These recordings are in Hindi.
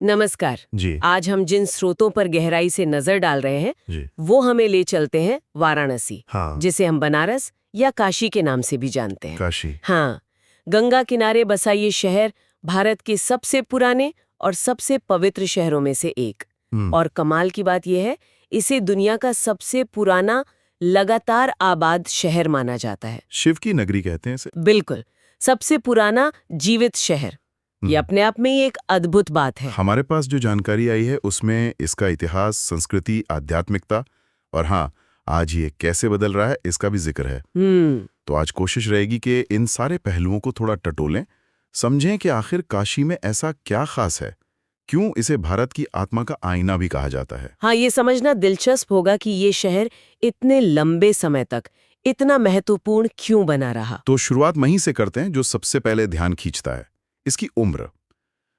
नमस्कार जी। आज हम जिन स्रोतों पर गहराई से नजर डाल रहे हैं जी। वो हमें ले चलते हैं वाराणसी, हाँ। जिसे हम बनारस या काशी के नाम से भी जानते हैं। काशी। हाँ, गंगा किनारे बसा ये शहर भारत के सबसे पुराने और सबसे पवित्र शहरों में से एक। और कमाल की बात यह है, इसे दुनिया का सबसे पुराना लगातार आबाद शहर माना जाता है। शिव की नगरी कहते हैं इसे। बिल्कुल, सबसे पुराना जीवित शहर। ये अपने आप में ही एक अद्भुत बात है। हमारे पास जो जानकारी आई है उसमें इसका इतिहास, संस्कृति, आध्यात्मिकता और हाँ, आज ये कैसे बदल रहा है इसका भी जिक्र है। तो आज कोशिश रहेगी कि इन सारे पहलुओं को थोड़ा टटोलें, समझें कि आखिर काशी में ऐसा क्या खास है, क्यों इसे भारत की आत्मा का आईना भी कहा जाता है। हाँ, ये समझना दिलचस्प होगा कि ये शहर इतने लंबे समय तक इतना महत्वपूर्ण क्यों बना रहा। तो शुरुआत वहीं से करते हैं जो सबसे पहले ध्यान खींचता है, इसकी उम्र।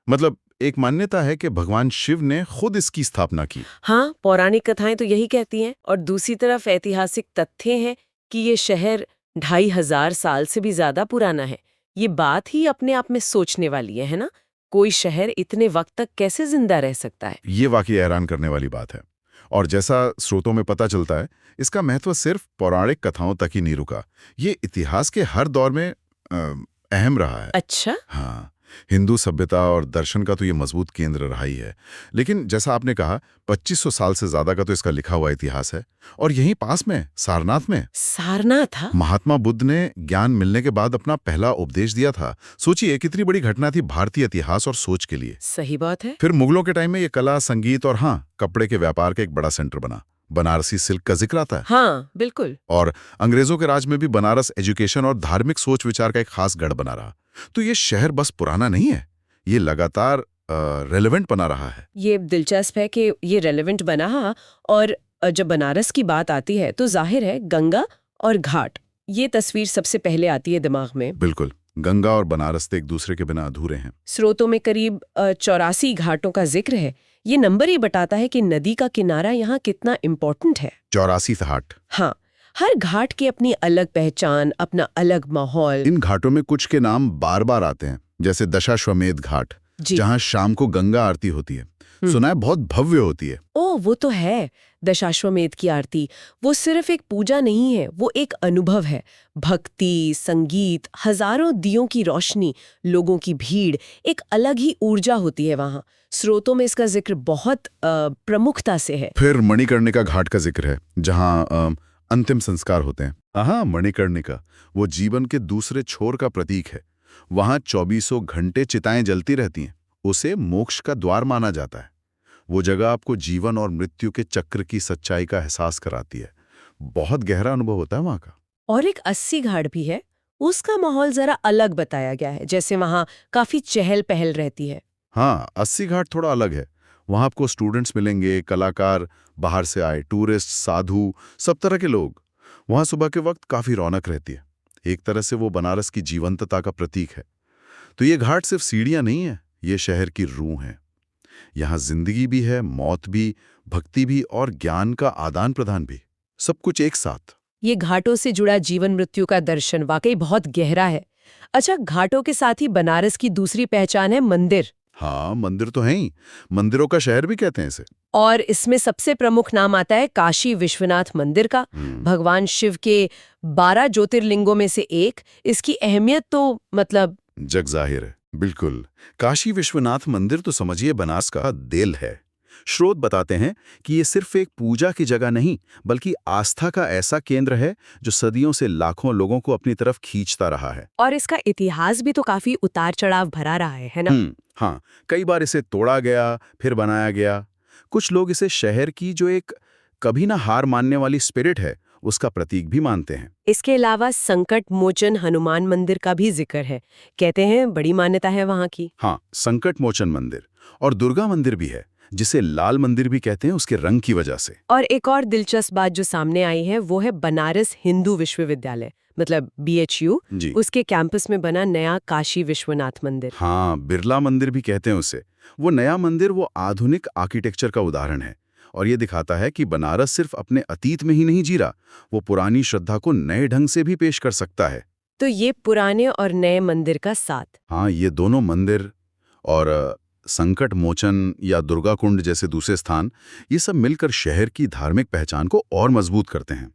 मतलब एक मान्यता है कि भगवान शिव ने खुद इसकी स्थापना की। हाँ, पौराणिक कथाएं तो यही कहती हैं, और दूसरी तरफ ऐतिहासिक तथ्य हैं कि ये शहर 2500 साल से भी ज्यादा पुराना है। ये बात ही अपने आप में सोचने वाली है ना? कोई शहर इतने वक्त तक कैसे जिंदा रह सकता है? ये वाकई हैरान करने वाली बात है। और जैसा स्रोतों में पता चलता है, इसका महत्व सिर्फ पौराणिक कथाओं तक ही नहीं रुका। ये इतिहास के हर दौर में अहम रहा है। अच्छा। हाँ, हिंदू सभ्यता और दर्शन का तो ये मजबूत केंद्र रहा ही है। लेकिन जैसा आपने कहा, 2500 साल से ज्यादा का तो इसका लिखा हुआ इतिहास है। और यहीं पास में सारनाथ में सारनाथ? महात्मा बुद्ध ने ज्ञान मिलने के बाद अपना पहला उपदेश दिया था। सोचिए कितनी बड़ी घटना थी भारतीय इतिहास और सोच के लिए। सही बात है। फिर मुगलों के टाइम में ये कला, संगीत और हाँ, कपड़े के व्यापार का एक बड़ा सेंटर बना। बनारसी सिल्क का जिक्र आता है। हाँ, बिल्कुल। और अंग्रेजों के राज में भी बनारस एजुकेशन और धार्मिक सोच विचार का एक खास गढ़ बना रहा। तो ये शहर बस पुराना नहीं है, ये लगातार रेलेवेंट बना रहा है। ये दिलचस्प है कि ये रेलेवेंट बना। और जब बनारस की बात आती है तो जाहिर है गंगा और घाट, ये तस्वीर सबसे पहले आती है दिमाग में। बिल्कुल, गंगा और बनारस तो एक दूसरे के बिना अधूरे हैं। स्रोतों में करीब 84 घाटों का जिक्र है। ये नंबर ही बताता है कि नदी का किनारा यहाँ कितना इम्पोर्टेंट है। 84 घाट। हाँ, हर घाट की अपनी अलग पहचान, अपना अलग माहौल। इन घाटों में कुछ के नाम बार बार आते हैं, जैसे दशाश्वमेध घाट, जहाँ शाम को गंगा आरती होती है। सुना है बहुत भव्य होती है। ओ, वो तो है। दशाश्वमेध की आरती वो सिर्फ एक पूजा नहीं है, वो एक अनुभव है। भक्ति, संगीत, हजारों दियों की रोशनी, लोगों की भीड़, एक अलग ही ऊर्जा होती है वहाँ। स्रोतों में इसका जिक्र बहुत प्रमुखता से है। फिर मणिकर्णिका घाट का जिक्र है, जहाँ अंतिम संस्कार होते हैं। हाँ, मणिकर्णिका वो जीवन के दूसरे छोर का प्रतीक है। वहाँ 24 घंटे चिताएं जलती रहती हैं। उसे मोक्ष का द्वार माना जाता है। वो जगह आपको जीवन और मृत्यु के चक्र की सच्चाई का एहसास कराती है। बहुत गहरा अनुभव होता है वहाँ का। और एक 80 घाट भी है, उसका माहौल जरा अलग बताया गया है, जैसे वहाँ काफी चहल पहल रहती है। हाँ, 80 घाट थोड़ा अलग है। वहाँ आपको स्टूडेंट्स मिलेंगे, कलाकार, बाहर से आए टूरिस्ट, साधु, सब तरह के लोग। वहाँ सुबह के वक्त काफी रौनक रहती है। एक तरह से वो बनारस की जीवंतता का प्रतीक है। तो ये घाट सिर्फ सीढ़ियां नहीं है, ये शहर की रूह है। यहाँ जिंदगी भी है, मौत भी, भक्ति भी और ज्ञान का आदान प्रदान भी, सब कुछ एक साथ। ये घाटों से जुड़ा जीवन मृत्यु का दर्शन वाकई बहुत गहरा है। अच्छा, घाटों के साथ ही बनारस की दूसरी पहचान है मंदिर। हाँ, मंदिर तो हैं ही, मंदिरों का शहर भी कहते हैं इसे। और इसमें सबसे प्रमुख नाम आता है काशी विश्वनाथ मंदिर का। भगवान शिव के 12 ज्योतिर्लिंगों में से एक। इसकी अहमियत तो मतलब जग जाहिर है। बिल्कुल, काशी विश्वनाथ मंदिर तो समझिए बनारस का दिल है। स्रोत बताते हैं कि ये सिर्फ एक पूजा की जगह नहीं, बल्कि आस्था का ऐसा केंद्र है जो सदियों से लाखों लोगों को अपनी तरफ खींचता रहा है। और इसका इतिहास भी तो काफी उतार चढ़ाव भरा रहा है ना? हाँ, कई बार इसे तोड़ा गया, फिर बनाया गया। कुछ लोग इसे शहर की जो एक कभी ना हार मानने वाली स्पिरिट है, उसका प्रतीक भी मानते हैं। इसके अलावा संकट मोचन हनुमान मंदिर का भी जिक्र है। कहते हैं बड़ी मान्यता है वहाँ की। हाँ, संकट मोचन मंदिर और दुर्गा मंदिर भी है, जिसे लाल मंदिर भी कहते हैं उसके रंग की वजह से। और एक और दिलचस्प बात जो सामने आई है वो है बनारस हिंदू विश्वविद्यालय, मतलब BHU। उसके कैंपस में बना नया काशी विश्वनाथ मंदिर। हाँ, बिरला मंदिर भी कहते हैं उसे। वो नया मंदिर वो आधुनिक आर्किटेक्चर का उदाहरण है। और ये दिखाता है कि बनारस सिर्फ अपने अतीत में ही नहीं जी रहा, वो पुरानी श्रद्धा को नए ढंग से भी पेश कर सकता है। तो ये पुराने और नए मंदिर का साथ। हाँ, ये दोनों मंदिर और संकट मोचन या दुर्गा कुंड जैसे दूसरे स्थान, ये सब मिलकर शहर की धार्मिक पहचान को और मजबूत करते हैं।